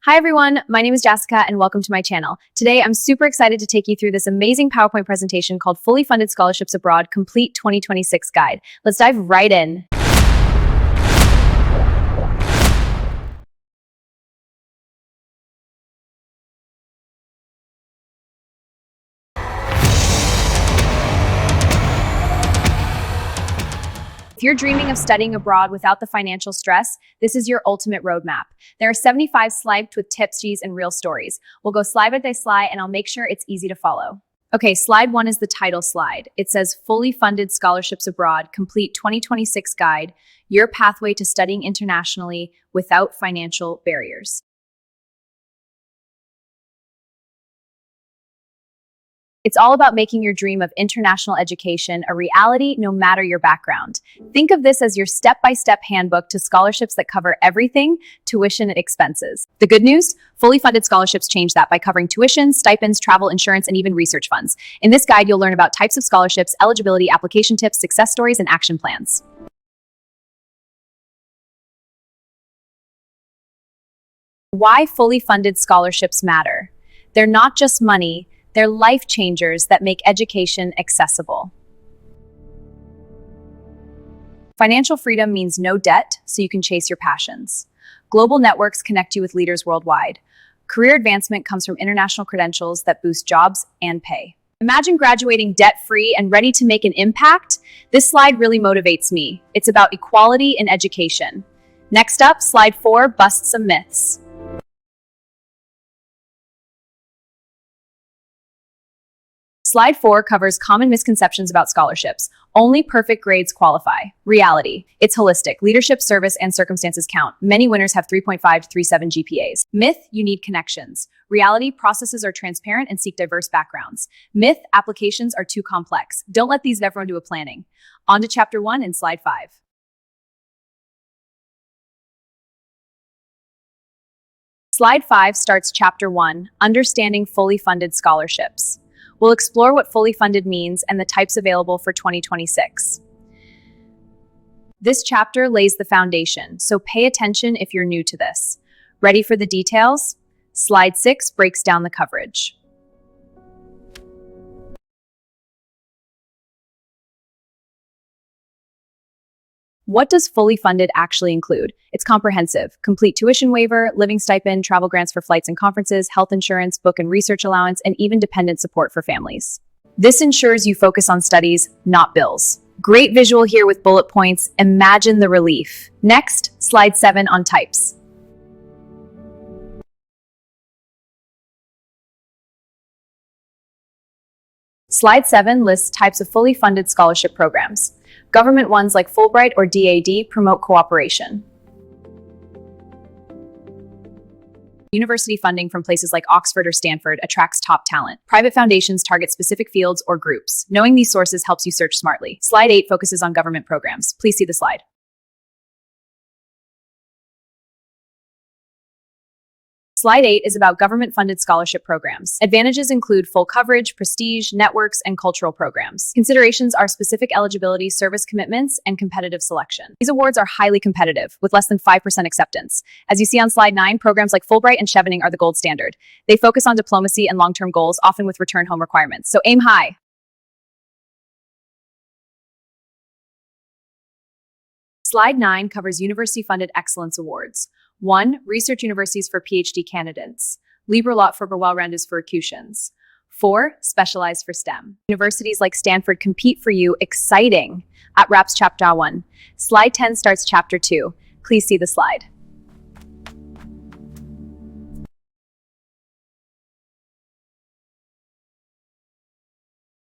Hi everyone, my name is Jessica and welcome to my channel. Today I'm super excited to take you through this amazing PowerPoint presentation called Fully Funded Scholarships Abroad Complete 2026 Guide. Let's dive right in. If you're dreaming of studying abroad without the financial stress, this is your ultimate roadmap. There are 75 slides with tips, G's, and real stories. We'll go slide by slide and I'll make sure it's easy to follow. Okay, slide 1 is the title slide. It says Fully Funded Scholarships Abroad Complete 2026 Guide, your pathway to studying internationally without financial barriers. It's all about making your dream of international education a reality, no matter your background. Think of this as your step-by-step handbook to scholarships that cover everything, tuition and expenses. The good news? Fully funded scholarships change that by covering tuition, stipends, travel, insurance, and even research funds. In this guide, you'll learn about types of scholarships, eligibility, application tips, success stories, and action plans. Why fully funded scholarships matter? They're not just money, they're life changers that make education accessible. Financial freedom means no debt, so you can chase your passions. Global networks connect you with leaders worldwide. Career advancement comes from international credentials that boost jobs and pay. Imagine graduating debt-free and ready to make an impact. This slide really motivates me. It's about equality in education. Next up, slide 4, bust some myths. Slide 4 covers common misconceptions about scholarships. Only perfect grades qualify. Reality. It's holistic. Leadership, service, and circumstances count. Many winners have 3.5 to 3.7 GPAs. Myth, you need connections. Reality, processes are transparent and seek diverse backgrounds. Myth, applications are too complex. Don't let these everyone do a planning. On to chapter 1 in slide 5. Slide 5 starts chapter 1, Understanding Fully Funded Scholarships. We'll explore what fully funded means and the types available for 2026. This chapter lays the foundation, so pay attention if you're new to this. Ready for the details? Slide 6 breaks down the coverage. What does fully funded actually include? It's comprehensive. Complete tuition waiver, living stipend, travel grants for flights and conferences, health insurance, book and research allowance, and even dependent support for families. This ensures you focus on studies, not bills. Great visual here with bullet points. Imagine the relief. Next, slide 7 on types. Slide 7 lists types of fully funded scholarship programs. Government ones like Fulbright or DAD promote cooperation. University funding from places like Oxford or Stanford attracts top talent. Private foundations target specific fields or groups. Knowing these sources helps you search smartly. Slide 8 focuses on government programs. Please see the slide. Slide 8 is about government-funded scholarship programs. Advantages include full coverage, prestige, networks, and cultural programs. Considerations are specific eligibility, service commitments, and competitive selection. These awards are highly competitive, with less than 5% acceptance. As you see on slide 9, programs like Fulbright and Chevening are the gold standard. They focus on diplomacy and long-term goals, often with return home requirements. So aim high. Slide 9 covers university-funded excellence awards. 1. Research universities for PhD candidates. Libre Lot for well-rounded for accustions. 4. Specialized for STEM. Universities like Stanford compete for you. Exciting. At wraps chapter 1. Slide 10 starts chapter 2. Please see the slide.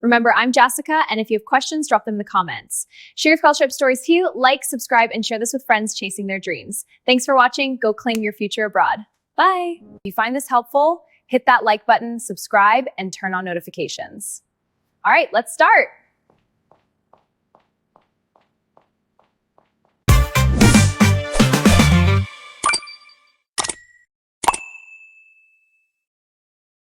Remember, I'm Jessica, and if you have questions, drop them in the comments. Share your scholarship stories too, like, subscribe, and share this with friends chasing their dreams. Thanks for watching. Go claim your future abroad. Bye. If you find this helpful, hit that like button, subscribe, and turn on notifications. All right, let's start.